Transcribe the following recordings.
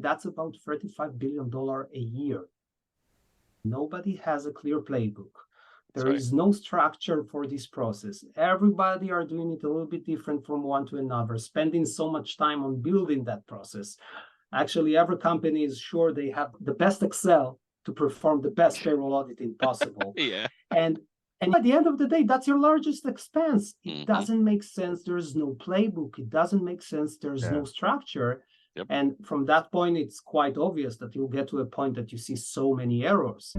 That's about $35 billion a year. Nobody has a clear playbook. There is no structure for this process. Everybody are doing it a little bit different from one to another, spending so much time on building that process. Actually, every company is sure they have the best Excel to perform the best payroll auditing possible. Yeah. And at the end of the day, that's your largest expense. It doesn't make sense. There's no playbook. It doesn't make sense. There's no structure. Yep. And from that point, it's quite obvious that you'll get to a point that you see so many errors.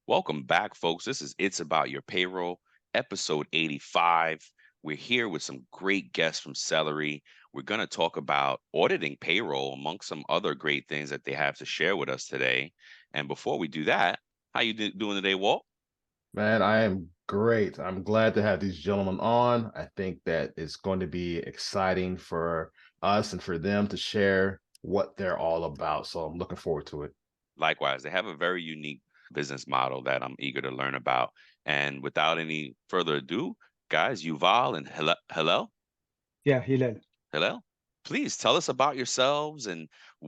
Welcome back, folks. This is It's About Your Payroll, episode 85. We're here with some great guests from Celery. We're going to talk about auditing payroll amongst some other great things that they have to share with us today. And before we do that, how you doing today, Walt? Man, I am great. I'm glad to have these gentlemen on. I think that it's going to be exciting for us and for them to share what they're all about. So I'm looking forward to it. Likewise, they have a very unique business model that I'm eager to learn about. And without any further ado, guys, Yuval and Hillel. Yeah, Hillel. Hillel, please tell us about yourselves and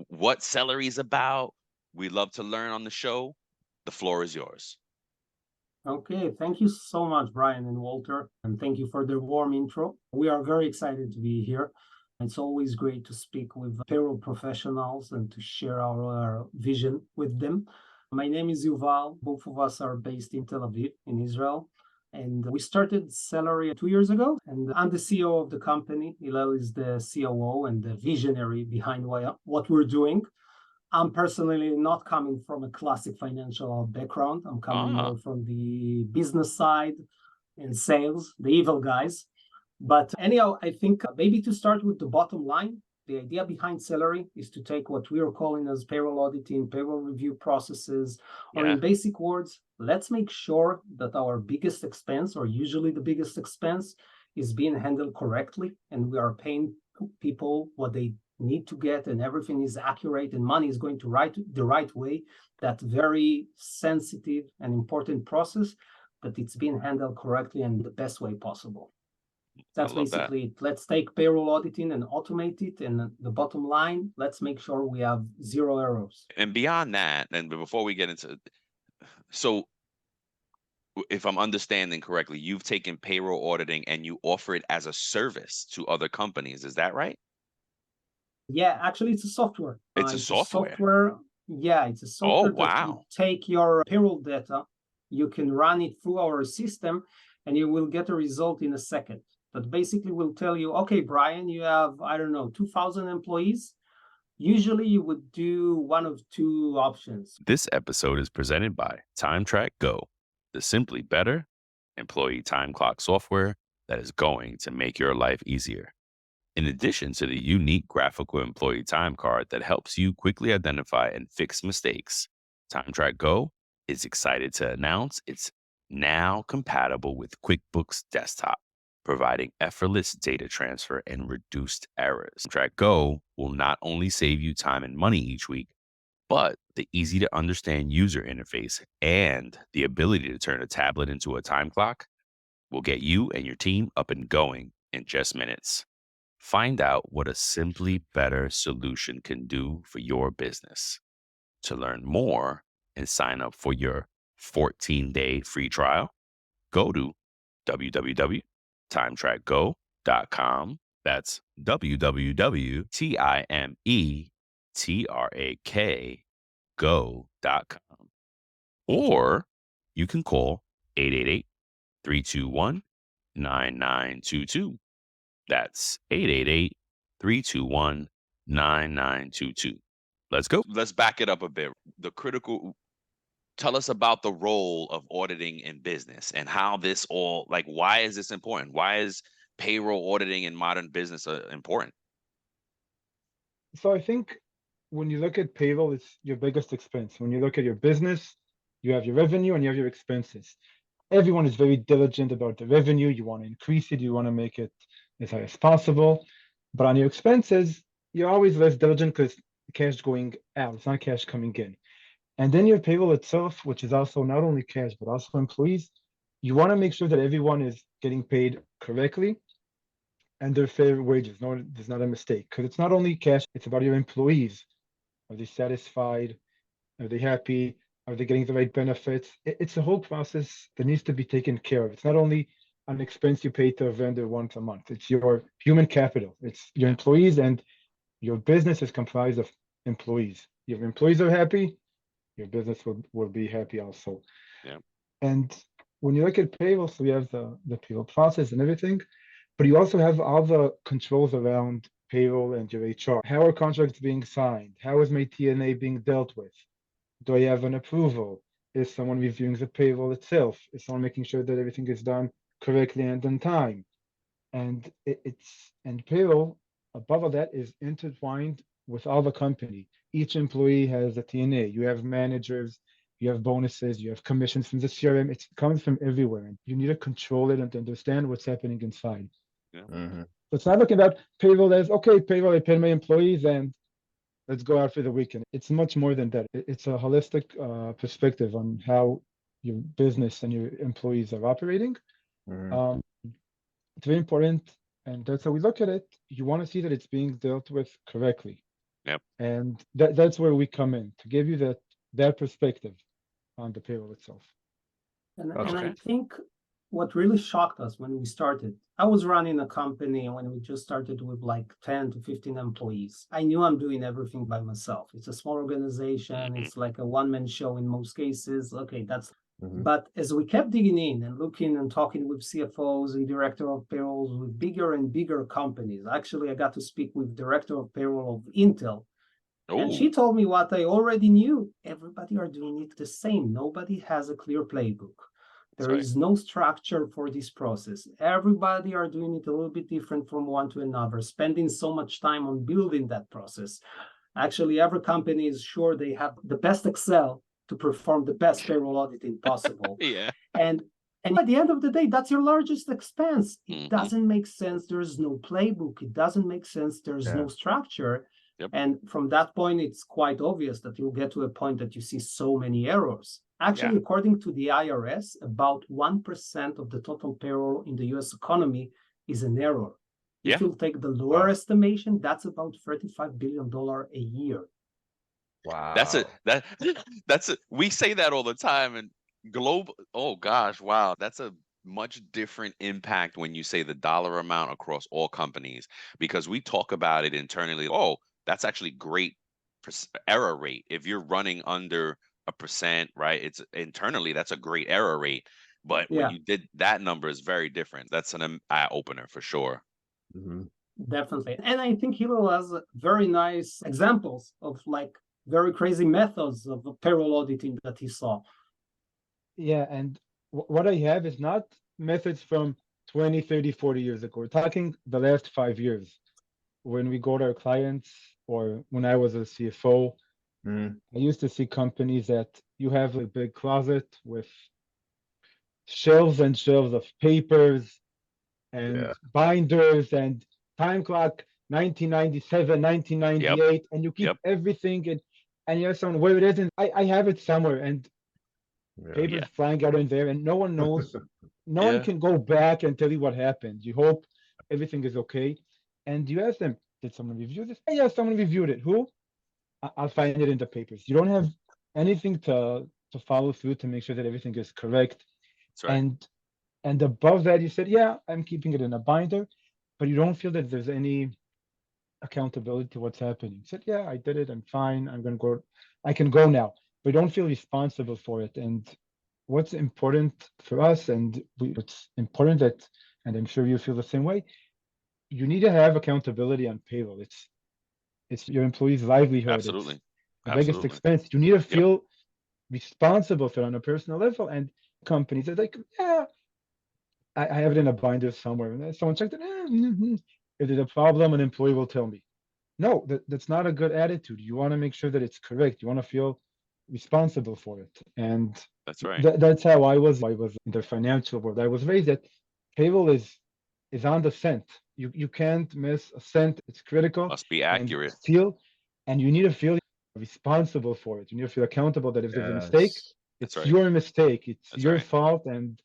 what Celery is about. We love to learn on the show. The floor is yours. Okay, thank you so much, Brian and Walter, and thank you for the warm intro. We are very excited to be here. It's always great to speak with payroll professionals and to share our vision with them. My name is Yuval. Both of us are based in Tel Aviv, in Israel. And we started Celery 2 years ago. And I'm the CEO of the company. Hillel is the COO and the visionary behind what we're doing. I'm personally not coming from a classic financial background. I'm coming more from the business side and sales, the evil guys. But anyhow, I think maybe to start with the bottom line, the idea behind Celery is to take what we are calling as payroll auditing, payroll review processes, or in basic words, let's make sure that our biggest expense, or usually the biggest expense, is being handled correctly, and we are paying people what they need to get, and everything is accurate, and money is going to the right way. That very sensitive and important process, that it's being handled correctly and the best way possible. That's basically it. Let's take payroll auditing and automate it. And the bottom line, let's make sure we have zero errors. And beyond that, and before we get into, so if I'm understanding correctly, you've taken payroll auditing and you offer it as a service to other companies. Is that right? Yeah, actually, it's a software. It's a software? Yeah, it's a software. Oh, wow. That you take your payroll data, you can run it through our system, and you will get a result in a second. That basically will tell you, okay, Brian, you have, 2,000 employees. Usually you would do one of two options. This episode is presented by TimeTrack Go, the simply better employee time clock software that is going to make your life easier. In addition to the unique graphical employee time card that helps you quickly identify and fix mistakes, TimeTrack Go is excited to announce it's now compatible with QuickBooks Desktop, providing effortless data transfer and reduced errors. TimeTrack Go will not only save you time and money each week, but the easy to understand user interface and the ability to turn a tablet into a time clock will get you and your team up and going in just minutes. Find out what a simply better solution can do for your business. To learn more and sign up for your 14-day free trial, go to www.timetrackgo.com. That's www.timetrackgo.com. Or you can call 888-321-9922. That's 888-321-9922. Let's go. Let's back it up a bit. Tell us about the role of auditing in business and how this all, why is this important? Why is payroll auditing in modern business important? So I think when you look at payroll, it's your biggest expense. When you look at your business, you have your revenue and you have your expenses. Everyone is very diligent about the revenue. You want to increase it. You want to make it as high as possible. But on your expenses, you're always less diligent because the cash going out. It's not cash coming in. And then your payroll itself, which is also not only cash, but also employees, you want to make sure that everyone is getting paid correctly and their fair wages. No, there's not a mistake. Because it's not only cash, it's about your employees. Are they satisfied? Are they happy? Are they getting the right benefits? It's a whole process that needs to be taken care of. It's not only an expense you pay to a vendor once a month. It's your human capital. It's your employees, and your business is comprised of employees. If your employees are happy, your business will be happy also. Yeah. And when you look at payroll, so you have the payroll process and everything, but you also have all the controls around payroll and your HR. How are contracts being signed? How is my TNA being dealt with? Do I have an approval? Is someone reviewing the payroll itself? Is someone making sure that everything is done correctly and on time? And and payroll above all that is intertwined with all the company. Each employee has a TNA. You have managers, you have bonuses, you have commissions from the CRM. It comes from everywhere, and you need to control it and to understand what's happening inside. Yeah. Mm-hmm. So it's not looking at payroll as, okay, payroll, I pay my employees and let's go out for the weekend. It's much more than that. It's a holistic perspective on how your business and your employees are operating. Mm-hmm. It's very important, and that's how we look at it. You want to see that it's being dealt with correctly. Yep. And that's where we come in to give you that perspective on the payroll itself. And I Okay. think what really shocked us when we started, I was running a company when we just started with like 10 to 15 employees. I knew I'm doing everything by myself. It's a small organization. It's like a one-man show in most cases. Okay, that's Mm-hmm. but as we kept digging in and looking and talking with CFOs and director of payrolls with bigger and bigger companies, actually, I got to speak with director of payroll of Intel. And she told me what I already knew. Everybody are doing it the same. Nobody has a clear playbook. There is no structure for this process. Everybody are doing it a little bit different from one to another, spending so much time on building that process. Actually, every company is sure they have the best Excel to perform the best payroll auditing possible. Yeah. And at the end of the day, that's your largest expense. It Mhm. doesn't make sense. There's no playbook. It doesn't make sense. There's Yeah. no structure. Yep. And from that point, it's quite obvious that you'll get to a point that you see so many errors. Actually, Yeah. according to the IRS, about 1% of the total payroll in the US economy is an error. Yeah. If you take the lower estimation, that's about $35 billion a year. Wow. That's a we say that all the time, and global, oh gosh, wow, that's a much different impact when you say the dollar amount across all companies, because we talk about it internally. Oh, that's actually great error rate. If you're running under a percent, right? It's internally, that's a great error rate. But when Yeah. you did that number is very different. That's an eye opener for sure. Mm-hmm. Definitely. And I think Hillel has very nice examples of like very crazy methods of payroll auditing that he saw. Yeah, and what I have is not methods from 20, 30, 40 years ago. We're talking the last 5 years. When we go to our clients, or when I was a CFO, Mm-hmm. I used to see companies that you have a big closet with shelves and shelves of papers and Yeah. binders and time clock 1997, 1998, and you keep Yep. everything, and you have someone where it is, and I have it somewhere, and papers Yeah. flying out in there, and no one knows. No Yeah. one can go back and tell you what happened. You hope everything is okay, and you ask them, did someone review this? Oh, yeah, someone reviewed it. Who? I'll find it in the papers. You don't have anything to follow through to make sure that everything is correct. That's right. And above that, you said, yeah, I'm keeping it in a binder, but you don't feel that there's any accountability to what's happening. You said, yeah, I did it. I'm fine. I'm gonna go. I can go now, but you don't feel responsible for it. And what's important for us, and it's important that, and I'm sure you feel the same way, you need to have accountability on payroll. It's your employee's livelihood. Absolutely. It's the biggest Absolutely. expense. You need to feel responsible for it on a personal level. And companies are like, yeah, I have it in a binder somewhere. And then someone checked it. If there's a problem, an employee will tell me. No, that's not a good attitude. You want to make sure that it's correct. You want to feel responsible for it. And That's right. that's how I was in the financial world. I was raised that payroll is on the cent. You can't miss a cent. It's critical. Must be And accurate. you need to feel responsible for it. You need to feel accountable that if there's a mistake, Yes. it's right. your mistake. It's That's your right. fault. And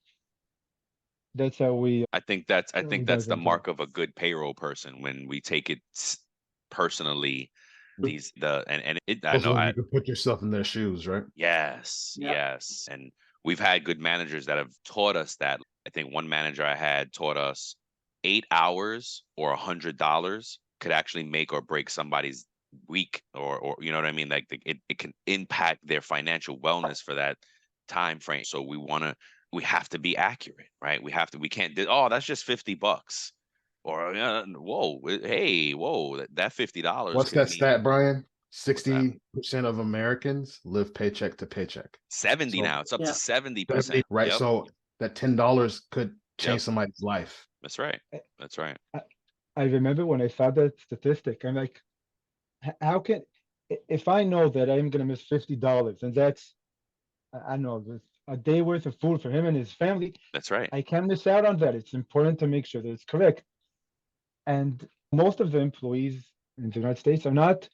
that's how we I think that's we the dive into mark it. of a good payroll person when we take it personally. I Also, know when you can put yourself in their shoes, right? yes, Yeah. yes, and we've had good managers that have taught us that. I think one manager I had taught us 8 hours or $100 could actually make or break somebody's week, or you know what I mean. Like it can impact their financial wellness for that time frame. So we have to be accurate, right? We can't do, oh, that's just $50, or whoa, hey, whoa, that $50 What's could that mean stat, Brian? what's that? 60% of Americans live paycheck to paycheck. 70 So now. It's up to Yeah. 70%. right? Yep. So that $10 could Yep. change somebody's life. That's right. I- That's right. I remember when I saw that statistic, I'm like, how can, if I know that I'm going to miss $50 and that's, I don't know, a day worth of food for him and his family, That's right. I can't miss out on that. It's important to make sure that it's correct. And most of the employees in the United States are not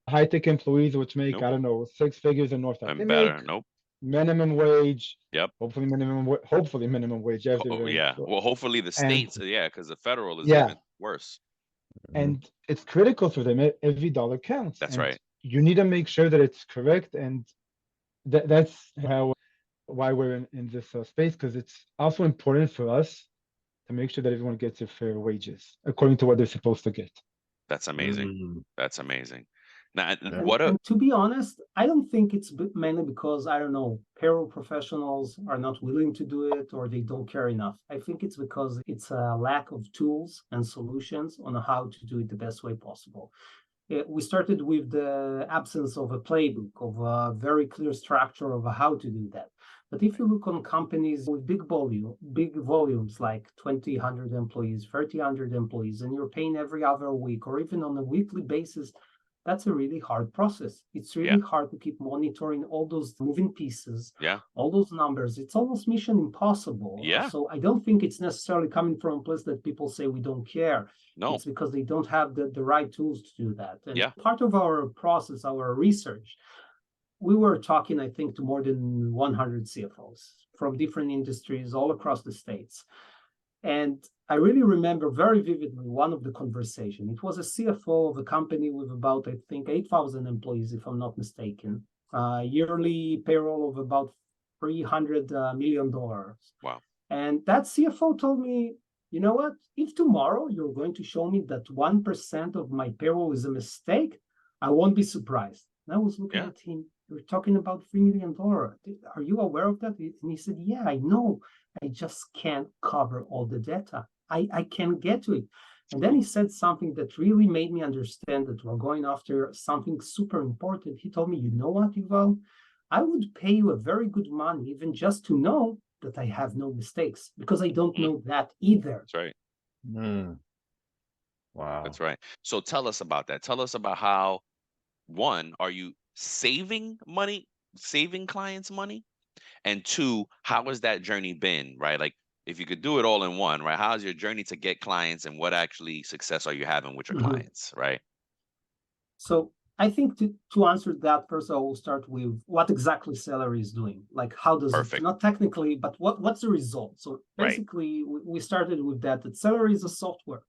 high-tech employees, which make, Nope. I don't know, 6 figures and north of. They And better. make Nope. minimum wage. Yep. Hopefully minimum wage after Yeah. Well, hopefully the and states, yeah, because the federal is yeah, even worse. and it's critical for them. Every dollar counts, That's and right. you need to make sure that it's correct. And that's why we're in this space, because it's also important for us to make sure that everyone gets their fair wages according to what they're supposed to get. That's amazing. Mm. That's amazing. Now, Yeah. what a And to be honest, I don't think it's mainly because, I don't know, payroll professionals are not willing to do it or they don't care enough. I think it's because it's a lack of tools and solutions on how to do it the best way possible. We started with the absence of a playbook, of a very clear structure of how to do that. But if you look on companies with big volumes like 20, 100 employees, 30, 100 employees, and you're paying every other week or even on a weekly basis, that's a really hard process. It's really hard to keep monitoring all those moving pieces, all those numbers. It's almost mission impossible. Yeah. So I don't think it's necessarily coming from a place that people say we don't care. No. It's because they don't have the right tools to do that. And Yeah. part of our process, our research, we were talking, I think, to more than 100 CFOs from different industries all across the States. And I really remember very vividly one of the conversation. It was a CFO of a company with about, I think, 8,000 employees, if I'm not mistaken, yearly payroll of about $300 million. Wow. And that CFO told me, you know what? If tomorrow you're going to show me that 1% of my payroll is a mistake, I won't be surprised. And I was looking at him, you're talking about $3 million. Are you aware of that? And he said, yeah, I know. I just can't cover all the data. I can't get to it. And then he said something that really made me understand that we're going after something super important. He told me, you know what, Yuval? I would pay you a very good money even just to know that I have no mistakes, because I don't know that either. That's right. Mm. Wow. That's right. So tell us about that. Tell us about how, one, are you saving money, saving clients money? And two, how has that journey been, right? Like, if you could do it all in one, right? How's your journey to get clients, and what actually success are you having with your clients, right? So I think to answer that first, I will start with what exactly Celery is doing. Like, how does it, not technically, but what's the result? So basically, we started with that Celery is a software.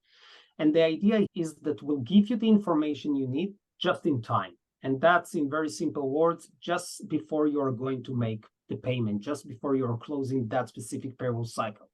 And the idea is that we'll give you the information you need just in time. And that's, in very simple words, just before you're going to make the payment, just before you're closing that specific payroll cycle.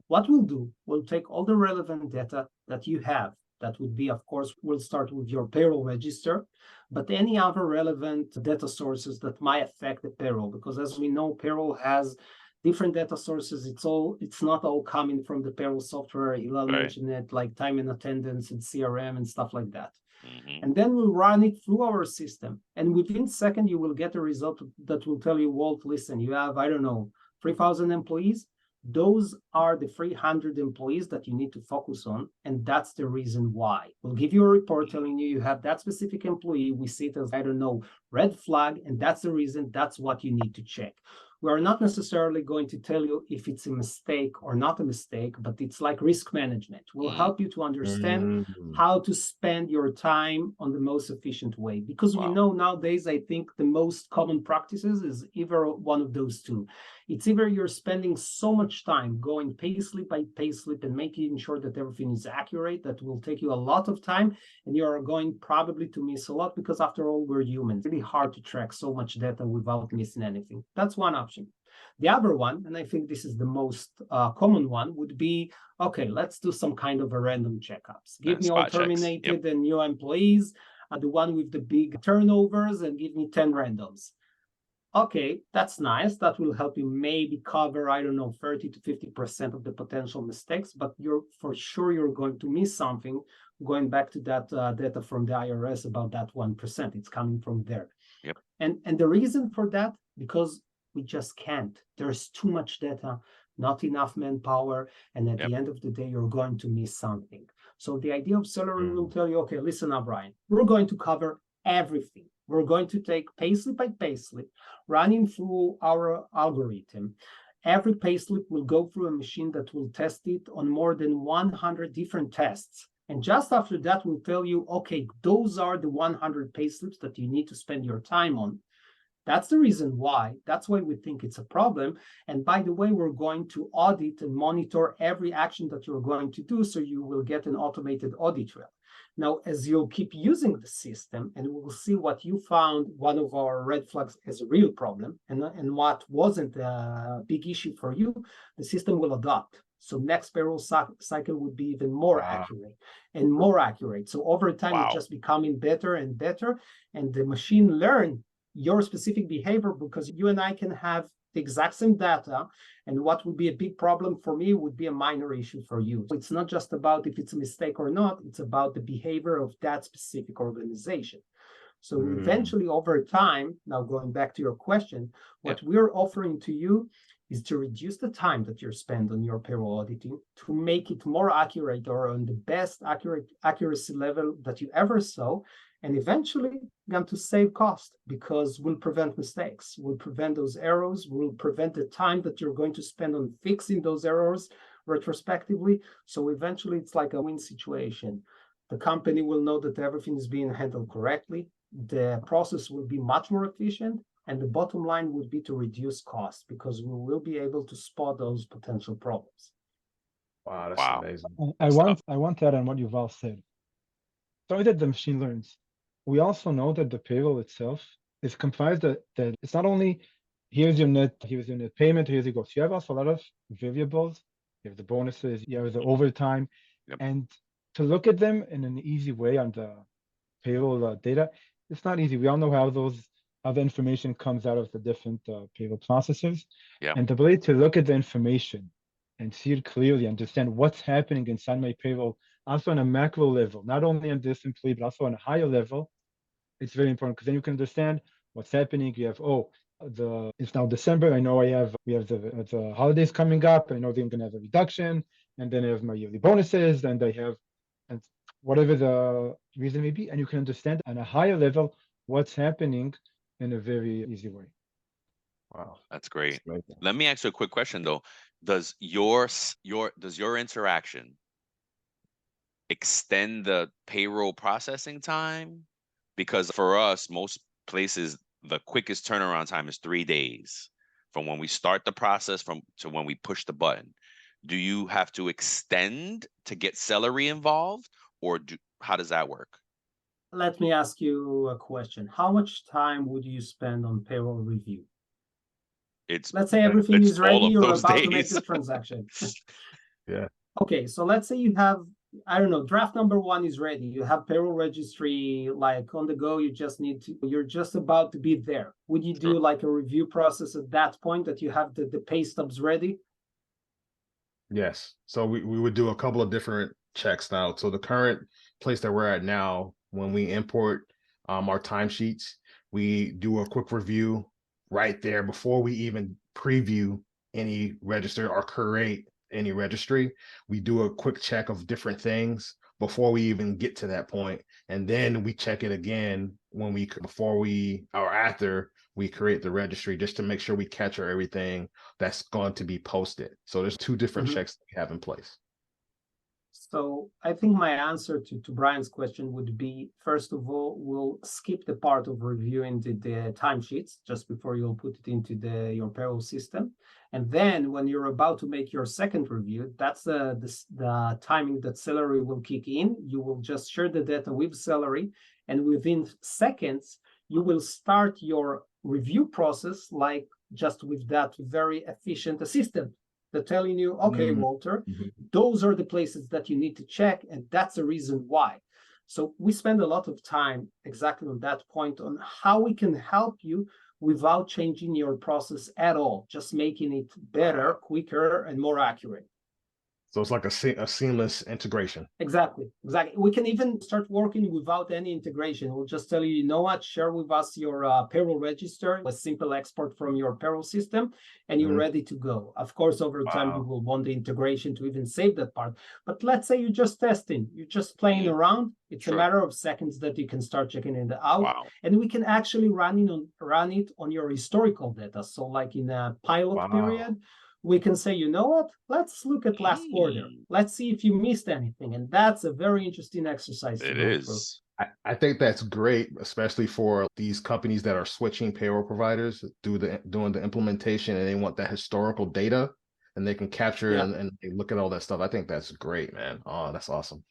What we'll do, we'll take all the relevant data that you have. That would be, of course, we'll start with your payroll register, but any other relevant data sources that might affect the payroll, because as we know, payroll has different data sources. It's not all coming from the payroll software. Hillel mentioned it, like time and attendance and CRM and stuff like that. And then we'll run it through our system. And within a second, you will get a result that will tell you, Walt, listen, you have, I don't know, 3,000 employees. Those are the 300 employees that you need to focus on. And that's the reason why. We'll give you a report telling you have that specific employee. We see it as, I don't know, red flag. And that's the reason, that's what you need to check. We are not necessarily going to tell you if it's a mistake or not a mistake, but it's like risk management. We'll help you to understand how to spend your time on the most efficient way. Because we know nowadays, I think the most common practices is either one of those two. It's either you're spending so much time going payslip by payslip and making sure that everything is accurate, that will take you a lot of time, and you are going probably to miss a lot because after all, we're humans. It's really hard to track so much data without missing anything. That's one option. The other one, and I think this is the most common one, would be, okay, let's do some kind of a random checkups. Give me all terminated and new employees, the one with the big turnovers, and give me 10 randoms. Okay, that's nice. That will help you maybe cover, I don't know, 30 to 50% of the potential mistakes, but you're for sure you're going to miss something. Going back to that data from the IRS about that 1%, it's coming from there. And the reason for that, because we just can't. There's too much data, not enough manpower, and at the end of the day, you're going to miss something. So the idea of Celery will tell you, okay, listen up, Brian, we're going to cover everything. We're going to take payslip by payslip, running through our algorithm. Every payslip will go through a machine that will test it on more than 100 different tests. And just after that, we'll tell you, okay, those are the 100 payslips that you need to spend your time on. That's the reason why. That's why we think it's a problem. And by the way, we're going to audit and monitor every action that you're going to do, so you will get an automated audit trail. Now, as you'll keep using the system, and we'll see what you found one of our red flags as a real problem, and what wasn't a big issue for you, the system will adopt. So next payroll cycle would be even more accurate and more accurate. So over time, it's just becoming better and better, and the machine learn your specific behavior, because you and I can have the exact same data, and what would be a big problem for me would be a minor issue for you. So it's not just about if it's a mistake or not, it's about the behavior of that specific organization. So eventually over time, now going back to your question, what we're offering to you is to reduce the time that you spend on your payroll auditing, to make it more accurate or on the best accuracy level that you ever saw, and eventually going to save cost, because we'll prevent mistakes, we'll prevent those errors, we'll prevent the time that you're going to spend on fixing those errors retrospectively. So eventually it's like a win situation. The company will know that everything is being handled correctly, the process will be much more efficient, and the bottom line would be to reduce costs, because we will be able to spot those potential problems. Wow, that's amazing. I want to add on what Yuval said. Sorry that the machine learns. We also know that the payroll itself is comprised that it's not only here's your net payment, here's your gross. You have also a lot of variables. You have the bonuses, you have the overtime, and to look at them in an easy way on the payroll data, it's not easy. We all know how the information comes out of the different payroll processors, and the ability to look at the information and see it clearly, understand what's happening inside my payroll, also on a macro level, not only on this employee, but also on a higher level. It's very important, because then you can understand what's happening. You have, it's now December. I know we have the holidays coming up. I know they're going to have a reduction, and then I have my yearly bonuses, and and whatever the reason may be. And you can understand on a higher level what's happening in a very easy way. Wow, that's great. Let me ask you a quick question though. Does your interaction extend the payroll processing time? Because for us, most places, the quickest turnaround time is 3 days from when we start the process to when we push the button. Do you have to extend to get Celery involved, or how does that work? Let me ask you a question. How much time would you spend on payroll review? Let's say everything is ready, you're about to make the transaction. Okay, so let's say you have, I don't know, draft number 1 is ready. You have payroll registry like on the go. You're just about to be there. Would you do like a review process at that point that you have the pay stubs ready? Yes. So we would do a couple of different checks now. So the current place that we're at now, when we import our timesheets, we do a quick review right there before we even preview any register or create any registry. We do a quick check of different things before we even get to that point, and then we check it again after we create the registry just to make sure we capture everything that's going to be posted. So there's two different checks that we have in place. So I think my answer to Brian's question would be, first of all, we'll skip the part of reviewing the timesheets just before you'll put it into your payroll system. And then when you're about to make your second review, that's the timing that Celery will kick in. You will just share the data with Celery, and within seconds, you will start your review process like just with that very efficient assistant. They're telling you, okay, Walter, those are the places that you need to check, and that's the reason why. So we spend a lot of time exactly on that point on how we can help you without changing your process at all, just making it better, quicker, and more accurate. So it's like a seamless integration. Exactly. We can even start working without any integration. We'll just tell you, you know what, share with us your payroll register, a simple export from your payroll system, and you're ready to go. Of course, over time, you will want the integration to even save that part. But let's say you're just testing, you're just playing around. It's a matter of seconds that you can start checking it out. And we can actually run it on your historical data. So like in a pilot period, we can say, you know what, let's look at last quarter. Let's see if you missed anything. And that's a very interesting exercise. It is. I think that's great, especially for these companies that are switching payroll providers, doing the implementation, and they want that historical data, and they can capture and they look at all that stuff. I think that's great, man. Oh, that's awesome.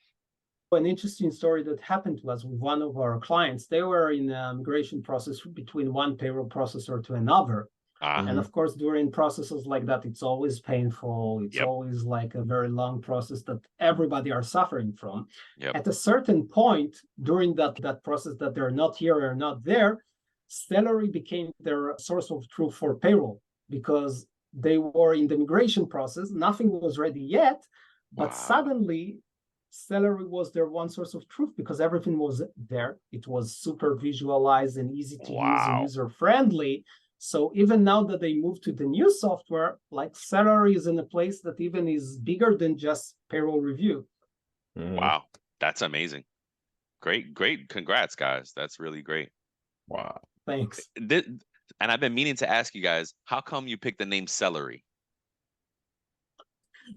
An interesting story that happened to us with one of our clients. They were in a migration process between one payroll processor to another. And of course, during processes like that, it's always painful. It's always like a very long process that everybody are suffering from. At a certain point during that process that they're not here or not there, Celery became their source of truth for payroll because they were in the migration process. Nothing was ready yet, but suddenly Celery was their one source of truth because everything was there. It was super visualized and easy to use and user-friendly. So even now that they moved to the new software, like Celery is in a place that even is bigger than just payroll review. Wow, that's amazing. Great. Congrats, guys. That's really great. Wow. Thanks. And I've been meaning to ask you guys, how come you picked the name Celery?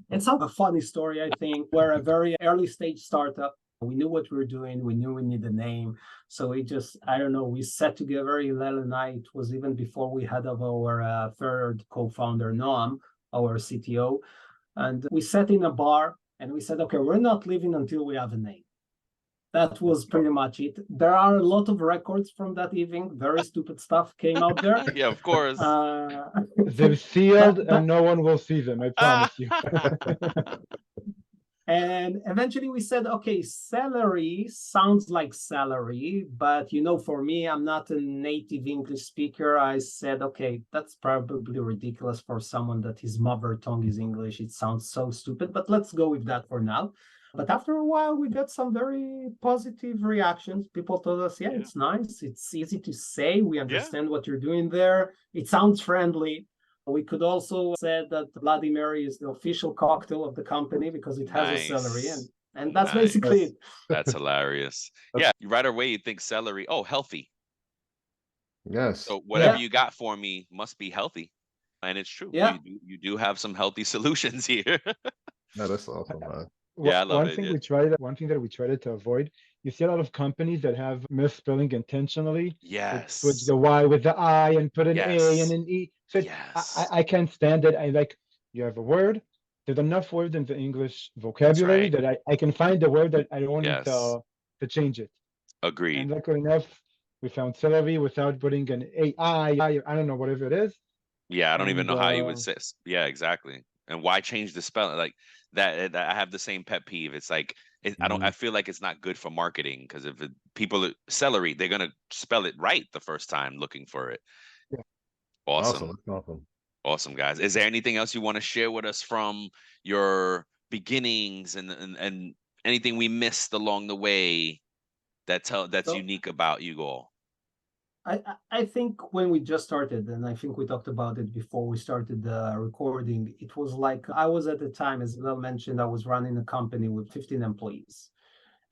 It's a funny story, I think. We're a very early stage startup. We knew what we were doing. We knew we needed a name. So we just, I don't know, we sat together, Hillel and I. It was even before we had our third co-founder, Noam, our CTO. And we sat in a bar and we said, okay, we're not leaving until we have a name. That was pretty much it. There are a lot of records from that evening. Very stupid stuff came out there. Yeah, of course. They're sealed and no one will see them, I promise you. And eventually we said, okay, Celery sounds like salary, but for me, I'm not a native English speaker. I said, okay, that's probably ridiculous for someone that his mother tongue is English. It sounds so stupid, but let's go with that for now. But after a while, we got some very positive reactions. People told us, it's nice. It's easy to say. We understand what you're doing there. It sounds friendly. We could also say that Bloody Mary is the official cocktail of the company because it has a celery, and that's basically it. That's hilarious. Yeah, right away you think celery, healthy. Yes. So whatever you got for me must be healthy, and it's true. Yeah, you do have some healthy solutions here. No, that's awesome, man. Yeah, I love it. One thing that we tried to avoid, you see a lot of companies that have misspelling intentionally. Yes. Put the Y with the I and put an A and an E. So I can't stand it. I like, you have a word. There's enough words in the English vocabulary that I can find the word that I don't need to change it. Agreed. And luckily enough, we found Celery without putting an AI, I don't know, whatever it is. Yeah, I don't even know how you would say. Yeah, exactly. And why change the spelling? Like that I have the same pet peeve. It's like I feel like it's not good for marketing because if people celery, they're gonna spell it right the first time looking for it. Yeah. Awesome, guys. Is there anything else you want to share with us from your beginnings and anything we missed along the way that's unique about you all? I think when we just started, and I think we talked about it before we started the recording, it was like I was at the time, as Hillel mentioned, I was running a company with 15 employees.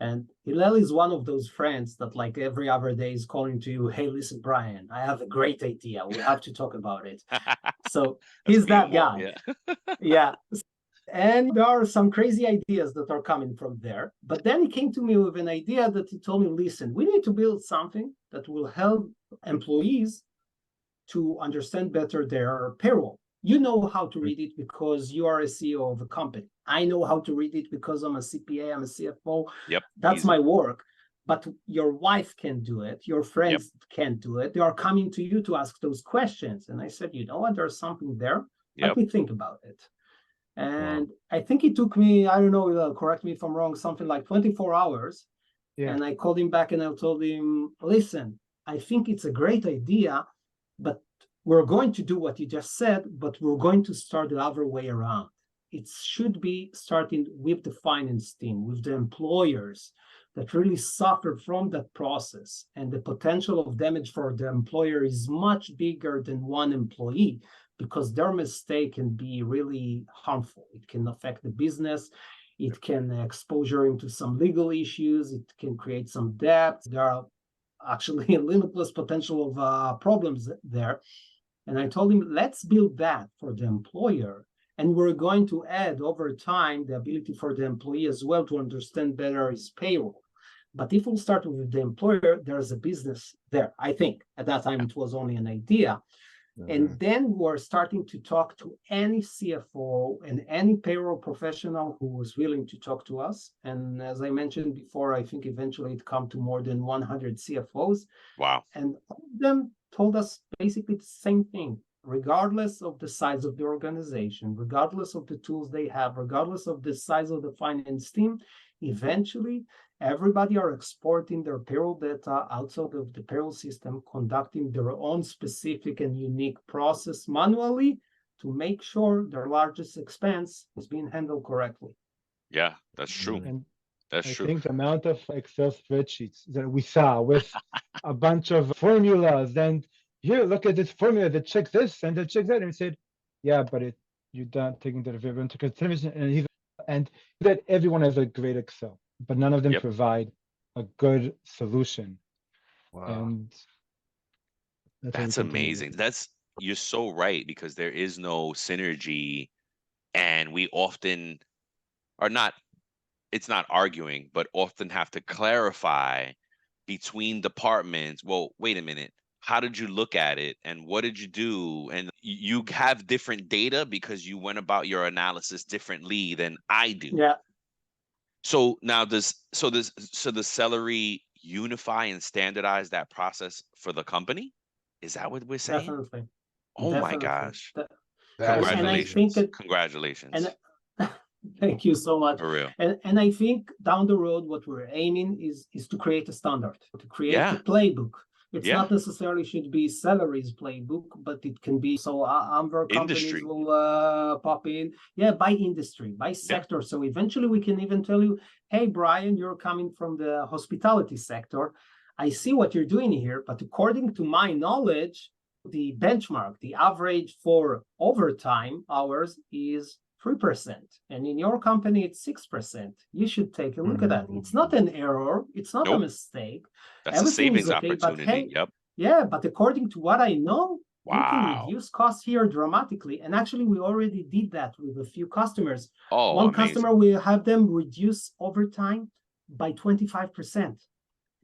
And Hillel is one of those friends that like every other day is calling to you, hey, listen, Brian, I have a great idea. We have to talk about it. So That's he's me and that Walt, guy. yeah. Yeah. And there are some crazy ideas that are coming from there. But then he came to me with an idea that he told me, listen, we need to build something that will help employees to understand better their payroll. You know how to read it because you are a CEO of a company. I know how to read it because I'm a CPA, I'm a CFO. Yep. That's easy. my work. But your wife can do it. Your friends Yep. can't do it. They are coming to you to ask those questions. And I said, you know what? There's something there. Yep. Let me think about it. And I think it took me, I don't know, correct me if I'm wrong, something like 24 hours. Yeah. And I called him back and I told him, listen, I think it's a great idea, but we're going to do what you just said, but we're going to start the other way around. It should be starting with the finance team, with the employers that really suffer from that process. And the potential of damage for the employer is much bigger than one employee, because their mistake can be really harmful. It can affect the business. It can exposure into some legal issues. It can create some debt. There are actually a limitless potential of problems there. And I told him, let's build that for the employer. And we're going to add over time the ability for the employee as well to understand better his payroll. But if we'll start with the employer, there's a business there. I think at that time it was only an idea. And then we're starting to talk to any CFO and any payroll professional who was willing to talk to us. And as I mentioned before, I think eventually it come to more than 100 CFOs. Wow. And all of them told us basically the same thing, regardless of the size of the organization, regardless of the tools they have, regardless of the size of the finance team, eventually everybody are exporting their payroll data outside of the payroll system, conducting their own specific and unique process manually to make sure their largest expense is being handled correctly. Yeah, that's true. And That's I true. think the amount of Excel spreadsheets that we saw with a bunch of formulas, and here, look at this formula that checks this and that checks that, and we said, yeah, but you're not taking that into consideration, and that everyone has a great Excel, but none of them Yep. provide a good solution. Wow. And That's amazing. You're so right, because there is no synergy, and we often are not, it's not arguing, but often have to clarify between departments. Well, wait a minute. How did you look at it? And what did you do? And you have different data because you went about your analysis differently than I do. Yeah. So now does the Celery unify and standardize that process for the company? Is that what we're saying? Definitely. Oh my Definitely. gosh. That is And I Congratulations. think it, Congratulations. and thank you so much. For real. And I think down the road, what we're aiming is to create a standard, to create Yeah. a playbook. It's Yeah. not necessarily should be Celery's playbook, but it can be, so Amber companies Industry. will pop in. Yeah, by industry, by sector. So eventually we can even tell you, hey, Brian, you're coming from the hospitality sector. I see what you're doing here, but according to my knowledge, the benchmark, the average for overtime hours is 3%. And in your company, it's 6%. You should take a look at that. It's not an error. It's not a Nope. mistake. That's a Everything is savings okay. But opportunity. hey, Yep. yeah, but according to what I know, you can Wow. reduce costs here dramatically. And actually, we already did that with a few customers. Oh, One amazing. customer, we have them reduce overtime by 25%.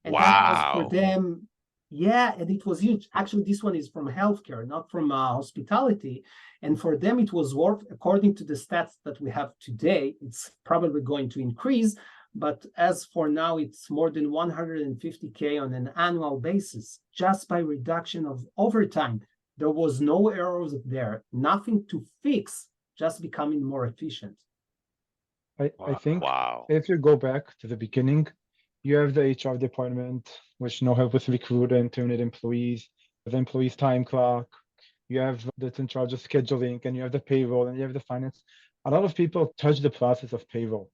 And that was for Wow. them. Yeah, and it was huge. Actually, this one is from healthcare, not from hospitality. And for them, it was worth, according to the stats that we have today, it's probably going to increase. But as for now, it's more than 150K on an annual basis, just by reduction of overtime. There was no errors there, nothing to fix, just becoming more efficient. I think Wow. if you go back to the beginning, you have the HR department, which help with recruit and terminate employees, the employees' time clock. You have that's in charge of scheduling, and you have the payroll, and you have the finance. A lot of people touch the process of payroll,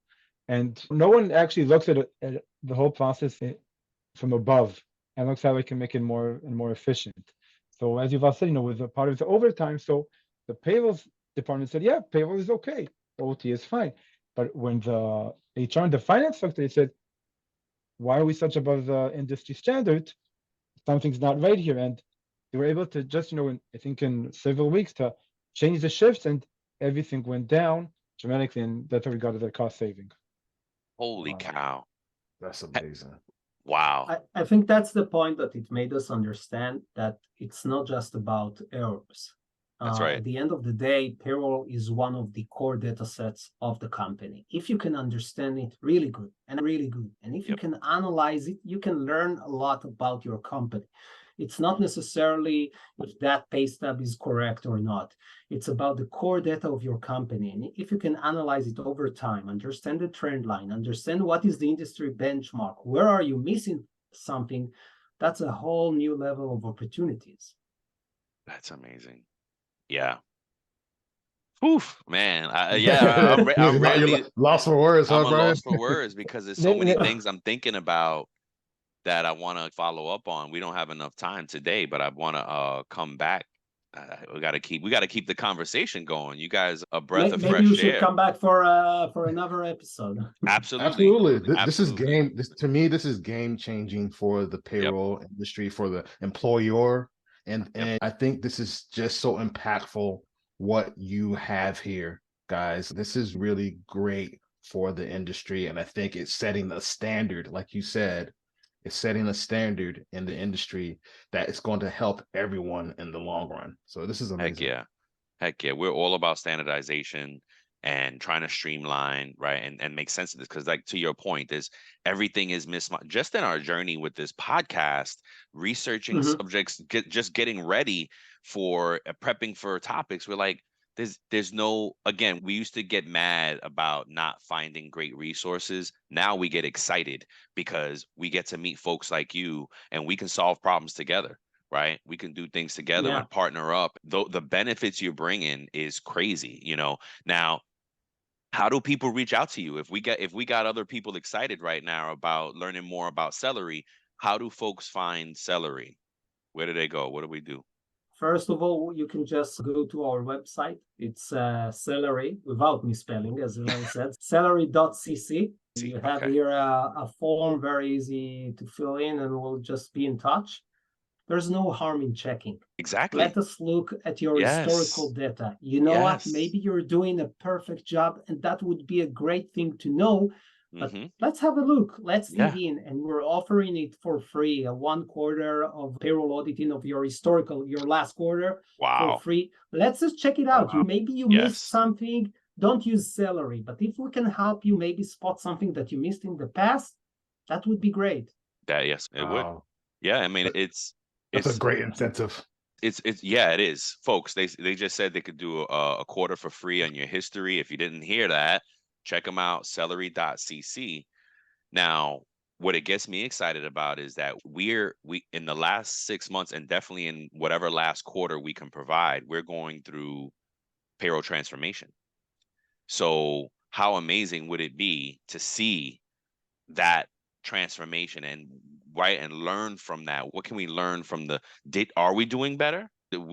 and no one actually looks at the whole process from above and looks how it can make it more and more efficient. So as you've all said, with a part of the overtime, so the payroll department said, yeah, payroll is okay, OT is fine. But when the HR and the finance looked, they said, why are we such above the industry standard? Something's not right here. And they were able to just, I think in several weeks to change the shifts, and everything went down dramatically. And that's how we got to the cost saving. Holy Wow. cow. That's amazing. Wow. I think that's the point that it made us understand that it's not just about errors. That's right. At the end of the day, payroll is one of the core data sets of the company. If you can understand it really good, and if you can analyze it, you can learn a lot about your company. It's not necessarily if that pay stub is correct or not. It's about the core data of your company. And if you can analyze it over time, understand the trend line, understand what is the industry benchmark, where are you missing something, that's a whole new level of opportunities. That's amazing. Yeah. Oof, man. I'm really lost for words, huh, I'm a Brian? lost for words because there's so many things I'm thinking about that I want to follow up on. We don't have enough time today, but I want to come back. We got to keep the conversation going. You guys, a breath of Maybe fresh you should air. come back for another episode. Absolutely. This is to me, this is game changing for the payroll industry, for the employer. And I think this is just so impactful what you have here, guys. This is really great for the industry. And I think it's setting a standard, like you said, it's setting a standard in the industry that is going to help everyone in the long run. So this is amazing. Heck yeah. We're all about standardization and trying to streamline, right, and make sense of this. Because, like, to your point, is everything is just in our journey with this podcast, researching subjects, just getting ready for prepping for topics. We're like, there's no, again, we used to get mad about not finding great resources. Now we get excited because we get to meet folks like you and we can solve problems together. Right? We can do things together and partner up. Though the benefits you're bringing is crazy, Now, how do people reach out to you? If we got other people excited right now about learning more about Celery, how do folks find Celery? Where do they go? What do we do? First of all, you can just go to our website. It's Celery, without misspelling, as Hillel said, celery.cc. You have here a form, very easy to fill in, and we'll just be in touch. There's no harm in checking. Exactly. Let us look at your historical data. You know what? Maybe you're doing a perfect job, and that would be a great thing to know. But let's have a look. Let's dig in. And we're offering it for free, a 1 quarter of payroll auditing of your last quarter for free. Let's just check it out. Maybe you missed something. Don't use Celery. But if we can help you maybe spot something that you missed in the past, that would be great. It would. Yeah, I mean, it's a great incentive. It is, folks. They just said they could do a quarter for free on your history. If you didn't hear that, check them out, celery.cc. Now, what it gets me excited about is that we in the last 6 months, and definitely in whatever last quarter we can provide, we're going through payroll transformation. So how amazing would it be to see that transformation and learn from that? What can we learn from are we doing better?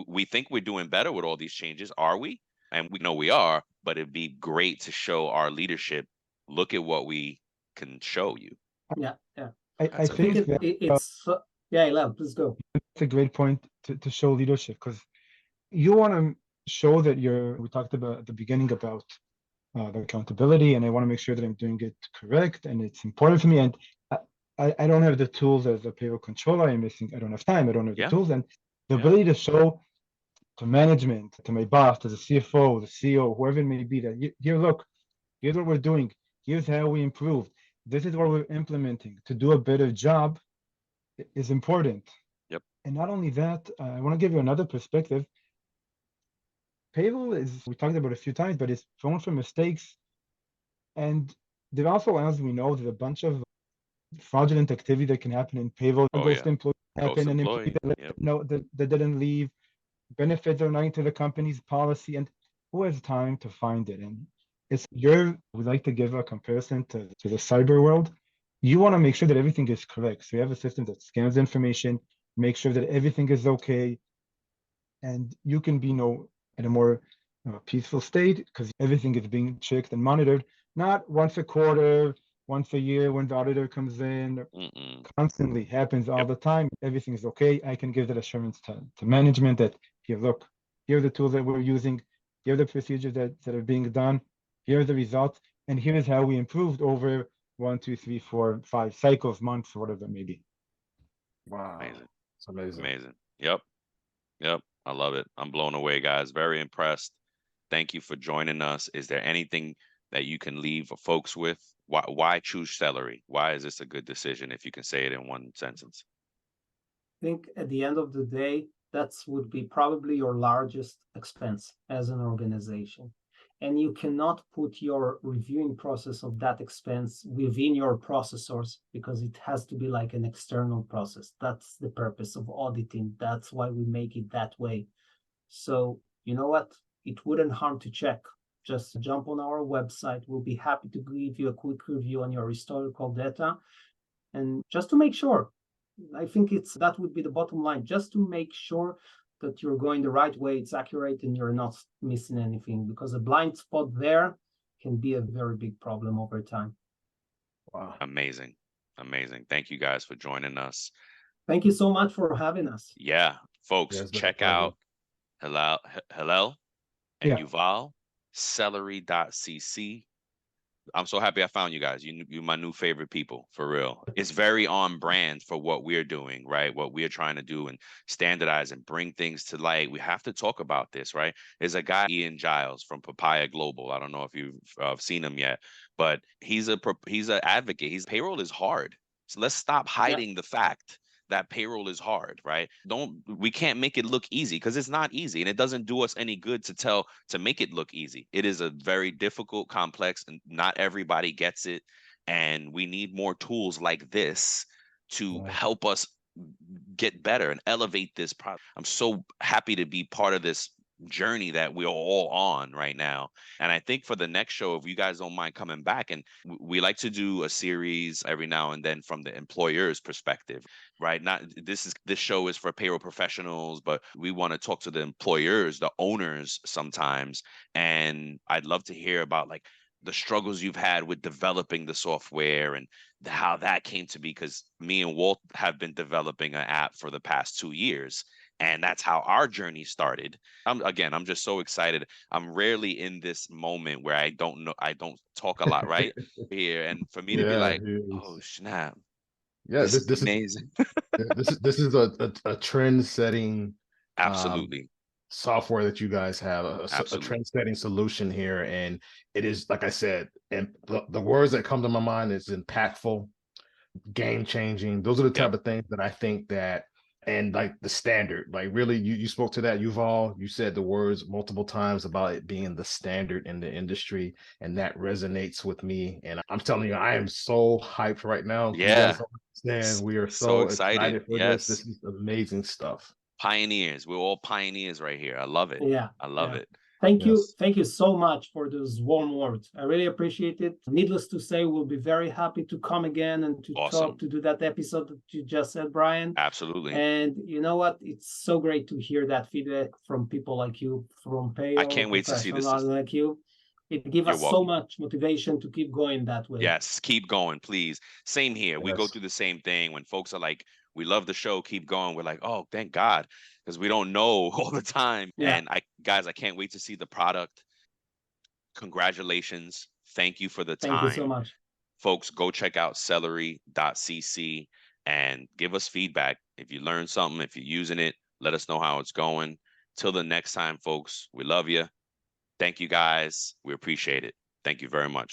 We think we're doing better with all these changes. Are we? And we know we are, but it'd be great to show our leadership, look at what we can show you. Yeah. I think it's Hillel, please go. It's a great point to show leadership, because you want to show that we talked about at the beginning about the accountability, and I want to make sure that I'm doing it correct, and it's important for me. And I don't have the tools as a payroll controller. I don't have time. I don't have the tools, and the ability to show to management, to my boss, to the CFO, the CEO, whoever it may be, that here's what we're doing. Here's how we improve. This is what we're implementing to do a better job is important. Yep. And not only that, I want to give you another perspective. Payroll we talked about it a few times, but it's prone for mistakes. And there also, as we know, there's a bunch of fraudulent activity that can happen in payroll. Ghost employees happen, and employees that didn't leave. Benefits are not to the company's policy, and who has time to find it? And we like to give a comparison to the cyber world. You want to make sure that everything is correct. So you have a system that scans information, make sure that everything is okay, and you can be in a more peaceful state because everything is being checked and monitored, not once a quarter, once a year when the auditor comes in. Mm-mm. Constantly happens all Yep. the time. Everything's okay. I can give that assurance to management that here, look, here are the tools that we're using, here are the procedures that are being done, here are the results, and here's how we improved over 1, 2, 3, 4, 5 cycles, months, or whatever it may be. Wow. Amazing. It's amazing. Amazing. Yep. Yep. I love it. I'm blown away, guys. Very impressed. Thank you for joining us. Is there anything that you can leave folks with? Why choose Celery? Why is this a good decision if you can say it in one sentence? I think at the end of the day, that would be probably your largest expense as an organization. And you cannot put your reviewing process of that expense within your processors because it has to be like an external process. That's the purpose of auditing. That's why we make it that way. So, you know what? It wouldn't harm to check. Just jump on our website. We'll be happy to give you a quick review on your historical data. And just to make sure, I think that would be the bottom line, just to make sure that you're going the right way, it's accurate, and you're not missing anything, because a blind spot there can be a very big problem over time. Wow. Amazing. Amazing. Thank you guys for joining us. Thank you so much for having us. Yeah, folks, Yeah, it's been a check pleasure. out Hillel and Yeah. Yuval, celery.cc. I'm so happy I found you guys. You're my new favorite people, for real. It's very on brand for what we're doing, right? What we're trying to do and standardize and bring things to light. We have to talk about this, right? There's a guy, Ian Giles from Papaya Global. I don't know if you've seen him yet, but he's an advocate. Payroll is hard. So let's stop hiding the fact that payroll is hard, right? We can't make it look easy because it's not easy, and it doesn't do us any good to make it look easy. It is a very difficult, complex, and not everybody gets it. And we need more tools like this to help us get better and elevate this product. I'm so happy to be part of this journey that we're all on right now. And I think for the next show, if you guys don't mind coming back, and we like to do a series every now and then from the employer's perspective, right? Not this show is for payroll professionals, but we want to talk to the employers, the owners sometimes. And I'd love to hear about like the struggles you've had with developing the software and how that came to be, because me and Walt have been developing an app for the past 2 years. And that's how our journey started. I'm just so excited. I'm rarely in this moment where I don't talk a lot, right? Here. And for me to be like, oh snap. Yeah, this is amazing. This is a trend setting Absolutely. software that you guys have, a trend setting solution here. And it is, like I said, and the words that come to my mind is impactful, game changing. Those are the type of things that I think that, and like the standard, like really you spoke to that, Yuval. You said the words multiple times about it being the standard in the industry, and that resonates with me. And I'm telling you, I am so hyped right now. Yeah. You guys don't understand. We are so excited for this. This is amazing stuff. Pioneers. We're all pioneers right here. I love it. Yeah. I love it. Thank you. Thank you so much for those warm words. I really appreciate it. Needless to say, we'll be very happy to come again and to talk, to do that episode that you just said, Brian. Absolutely. And you know what? It's so great to hear that feedback from people like you, from payroll. I can't wait to see this. Like you. It gives us so much motivation to keep going that way. Yes, keep going, please. Same here. We go through the same thing when folks are like, we love the show, keep going. We're like, oh, thank God, because we don't know all the time. And I can't wait to see the product. Congratulations. Thank you for the time. Thank you so much. Folks, go check out celery.cc and give us feedback. If you learn something, if you're using it, let us know how it's going. Till the next time, folks, we love you. Thank you, guys. We appreciate it. Thank you very much.